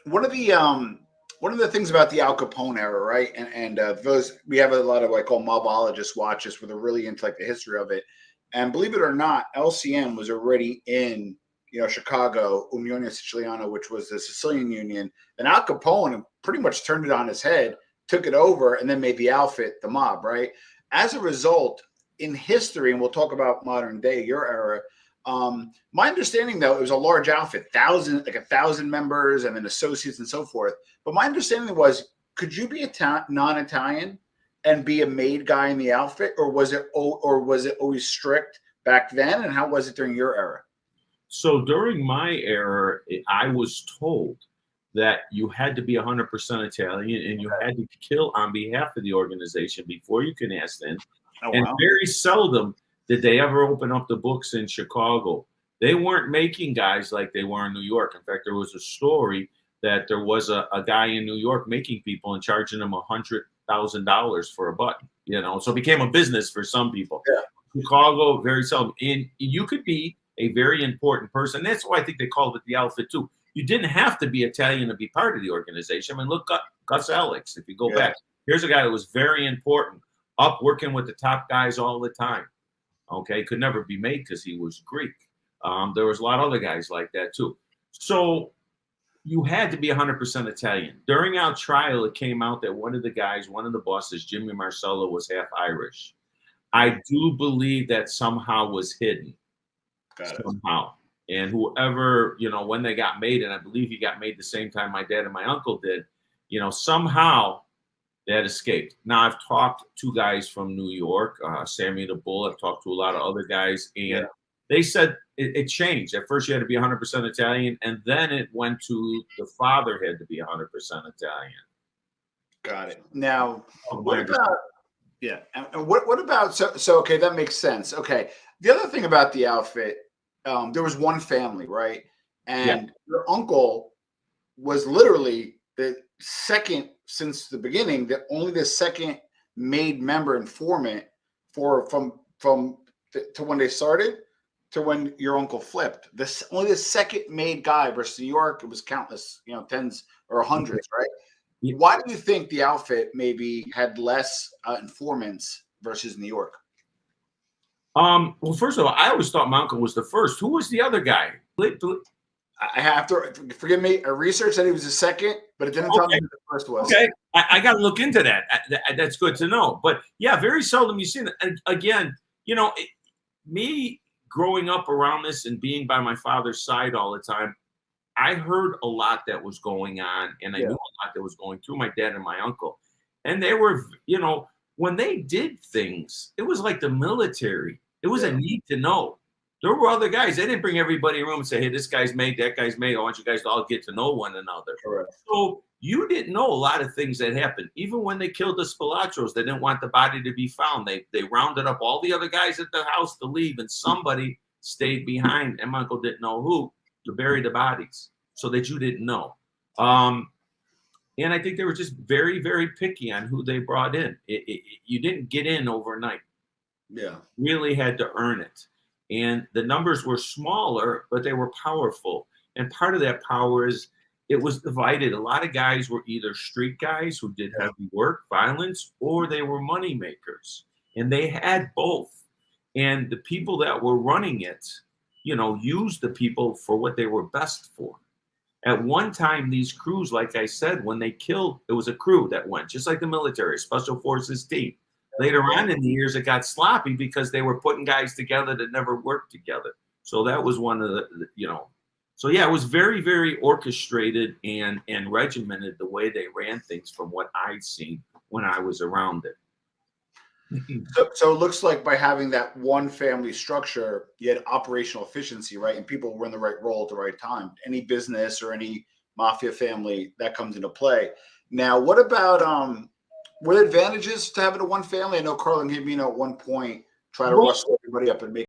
one of the things about the Al Capone era, right? And those we have a lot of what I call mobologists watch this, where they're really into like the history of it. And believe it or not, LCM was already in Chicago, Unione Siciliana, which was the Sicilian Union. And Al Capone pretty much turned it on his head, took it over, and then made the outfit the mob, right? As a result, in history, and we'll talk about modern day, your era. My understanding, though, it was a large outfit, like 1,000 members, and then associates and so forth. But my understanding was, could you be non-Italian and be a made guy in the outfit, or was it always strict back then? And how was it during your era? So during my era, I was told that you had to be 100% Italian and you had to kill on behalf of the organization before you can ask them. Oh, and wow. very seldom did they ever open up the books in Chicago. They weren't making guys like they were in New York. In fact, there was a story that there was a guy in New York making people and charging them $100,000 for a button. So it became a business for some people. Yeah. Chicago, very seldom. And you could be a very important person. That's why I think they called it the outfit too. You didn't have to be Italian to be part of the organization. I mean, look, Gus Alex, if you go back, here's a guy that was very important, up working with the top guys all the time. Okay, could never be made because he was Greek. There was a lot of other guys like that too. So you had to be 100% Italian. During our trial, it came out that one of the bosses, Jimmy Marcello, was half Irish. I do believe that somehow was hidden. Somehow. And whoever, when they got made, and I believe he got made the same time my dad and my uncle did, somehow that escaped. Now, I've talked to guys from New York, Sammy the Bull. I've talked to a lot of other guys, and they said it changed. At first, you had to be 100% Italian, and then it went to the father had to be 100% Italian. Got it. Now, what about and what about so? Okay, that makes sense. Okay, the other thing about the outfit, there was one family, right? And your uncle was literally the second since the beginning, only the second made member informant from to when they started to when your uncle flipped. Only the second made guy versus New York. It was countless, tens or hundreds, right? Why do you think the outfit maybe had less informants versus New York? Well, first of all, I always thought my uncle was the first. Who was the other guy? I have to forgive me. I researched that he was the second, but it didn't tell me who the first was. Okay, I got to look into that. That's good to know. But yeah, very seldom you see that. And again, me growing up around this and being by my father's side all the time, I heard a lot that was going on, and I knew a lot that was going through my dad and my uncle. And they were, when they did things, it was like the military. It was a need to know. There were other guys. They didn't bring everybody in a room and say, hey, this guy's made, that guy's made. I want you guys to all get to know one another. Correct. So you didn't know a lot of things that happened. Even when they killed the Spilotros, they didn't want the body to be found. They rounded up all the other guys at the house to leave, and somebody stayed behind, and my uncle didn't know who, to bury the bodies so that you didn't know. And I think they were just very, very picky on who they brought in. You didn't get in overnight. Yeah. Really had to earn it. And the numbers were smaller, but they were powerful. And part of that power is it was divided. A lot of guys were either street guys who did heavy work, violence, or they were money makers. And they had both. And the people that were running it, used the people for what they were best for. At one time, these crews, like I said, when they killed, it was a crew that went, just like the military, Special Forces team. Later on in the years, it got sloppy because they were putting guys together that never worked together. So that was one of the, So yeah, it was very, very orchestrated and regimented the way they ran things from what I'd seen when I was around it. So it looks like by having that one family structure, you had operational efficiency, right? And people were in the right role at the right time. Any business or any mafia family that comes into play. Now, what about were there advantages to having a one family? I know Carlo Gambino at one point tried to rustle everybody up and make